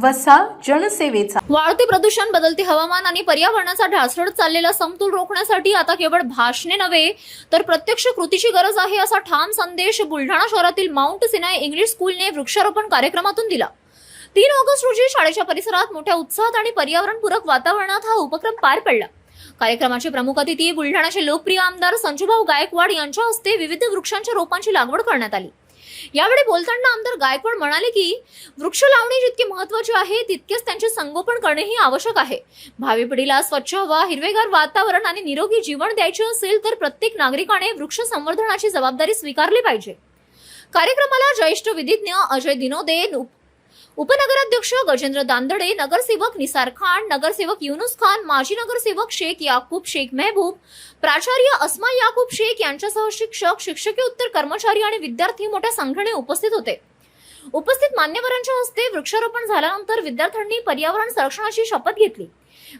वसा जनसेवेचा. वाढते प्रदूषण, बदलते हवामान आणि पर्यावरणाचा ढासळत चाललेला समतोल रोखण्यासाठी आता केवळ भाषणे नव्हे तर प्रत्यक्ष कृतीची गरज आहे, असा ठाम संदेश बुलढाणा शहरातील माउंट सिनाय इंग्लिश स्कूलने वृक्षारोपण कार्यक्रमातून दिला. 3 ऑगस्ट रोजी शाळेच्या परिसरात मोठ्या उत्साहात आणि पर्यावरणपूरक वातावरणात हा उपक्रम पार पडला. कार्यक्रमाचे प्रमुख अतिथी बुलढाणाचे लोकप्रिय आमदार संजूभाऊ गायकवाड यांच्या हस्ते विविध वृक्षांच्या रोपांची लागवड करण्यात आली. यावेळी बोलताना आमदार गायकवाड म्हणाले की वृक्ष लावणे जितके महत्त्वाचे आहे तितकेच त्यांचे संगोपन करणेही आवश्यक आहे. भावी पिढीला स्वच्छ हवा, हिरवेगार वातावरण आणि निरोगी जीवन द्यायचे असेल तर प्रत्येक नागरिकाने वृक्ष संवर्धनाची जबाबदारी स्वीकारली पाहिजे. कार्यक्रमाला ज्येष्ठ विधिज्ञ अजय दिनोदे, उपनगराध्यक्ष गजेंद्र दांदडे, नगरसेवक निसार खान, नगरसेवक युनुस खान, माजी नगरसेवक शेख याकूब शेख मेहबूब, प्राचार्य अस्मा याकूब शेख यांच्यासह शिक्षक, शिक्षकेतर कर्मचारी आणि विद्यार्थी मोठ्या संख्येने उपस्थित होते. उपस्थित मान्यवरांच्या हस्ते वृक्षारोपण झाल्यानंतर विद्यार्थ्यांनी पर्यावरण संरक्षणाची शपथ घेतली.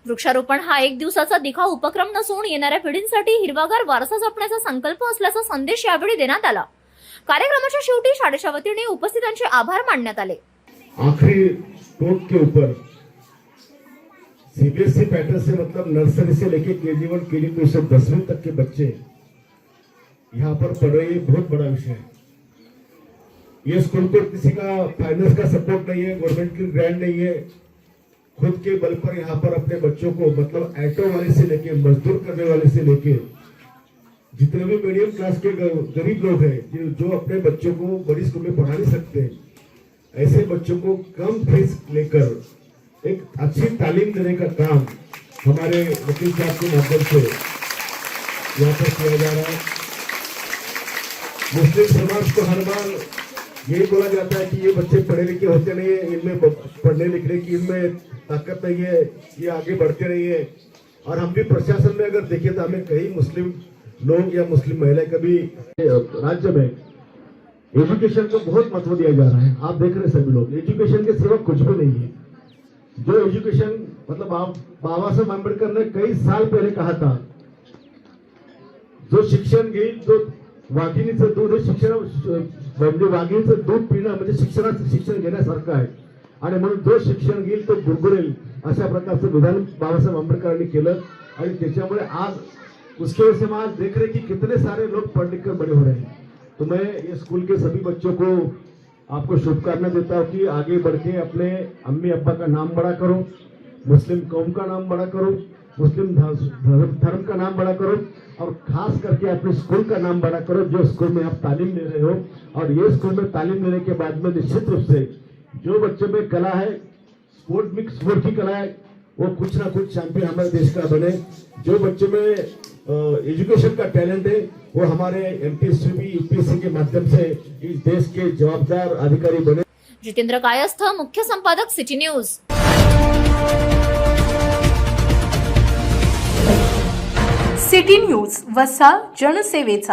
वृक्षारोपण हा 1 दिवसाचा दिखाऊ उपक्रम नसून येणाऱ्या पिढींसाठी हिरवागार वारसा जपण्याचा संकल्प असल्याचा संदेश यावेळी देण्यात आला. कार्यक्रमाच्या शेवटी शाळेच्या वतीने उपस्थितांचे आभार मानण्यात आले. आखिरी टोक के ऊपर सीबीएसई पैटर्न से मतलब नर्सरी से लेके केजी 1 केजी 2 से 10वीं तक के बच्चे यहाँ पर पढ़ रहे हैं. बहुत बड़ा विषय है. ये स्कूल को किसी का फाइनेंस का सपोर्ट नहीं है, गवर्नमेंट की ग्रांट नहीं है. खुद के बल पर यहाँ पर अपने बच्चों को मतलब ऑटो वाले से लेके मजदूर करने वाले से लेके जितने भी मीडियम क्लास के गरीब लोग हैं जो अपने बच्चों को बड़ी स्कूल में पढ़ा नहीं सकते, ऐसे बच्चों को कम फीस लेकर एक अच्छी तालीम देने का काम हमारे वकील साहब के माध्यम से यहाँ पर किया जा रहा है. मुस्लिम समाज को हर बार यही बोला जाता है कि ये बच्चे पढ़े लिखे होते नहीं है, इनमें पढ़ने लिखने की इनमें ताकत नहीं है, ये आगे बढ़ते नहीं है. और हम भी प्रशासन में अगर देखें तो हमें कई मुस्लिम लोग या मुस्लिम महिलाएं कभी राज्य में एजुकेशन को बहुत महत्व दिया जा रहा है. आप देख रहे सभी लोग, एजुकेशन के सिवा कुछ भी नहीं है. जो एजुकेशन मतलब आप बाबा साहेब आंबेडकर ने कई साल पहले कहा था, जो शिक्षण घेईल जो वाघिणीचं दूध शिक्षण म्हणजे वाघिणीचं दूध पिणं म्हणजे शिक्षण घेण्यासारखं आहे आणि म्हणून जो शिक्षण घेईल तो गुरगुरेल अशा प्रकारचं विधान बाबासाहेब आंबेडकरांनी केलं. आणि त्याच्यामुळे आज उसके वजह से हम आज देख रहे कि कितने सारे लोग पढ़ लिख कर बड़े हो रहे हैं. तो मैं ये स्कूल के सभी बच्चों को आपको शुभकामनाएं देता हूँ कि आगे बढ़ के अपने अम्मी अब्बा का नाम बड़ा करो, मुस्लिम कौम का नाम बड़ा करो, मुस्लिम धर्म का नाम बड़ा करो और खास करके अपने स्कूल का नाम बड़ा करो जो स्कूल में आप तालीम ले रहे हो. और ये स्कूल में तालीम लेने के बाद में निश्चित रूप से जो बच्चों में कला है, स्पोर्ट की कला है, वो कुछ ना कुछ चैंपियन हमारे देश का बने. जो बच्चों में एजुकेशन का टैलेंट है वो हमारे एमपीएससी यूपीएससी के माध्यम से इस देश के जवाबदार अधिकारी बने. जितेंद्र कायस्थ, मुख्य संपादक, सिटी न्यूज. सिटी न्यूज, वसा जनसेवेचा.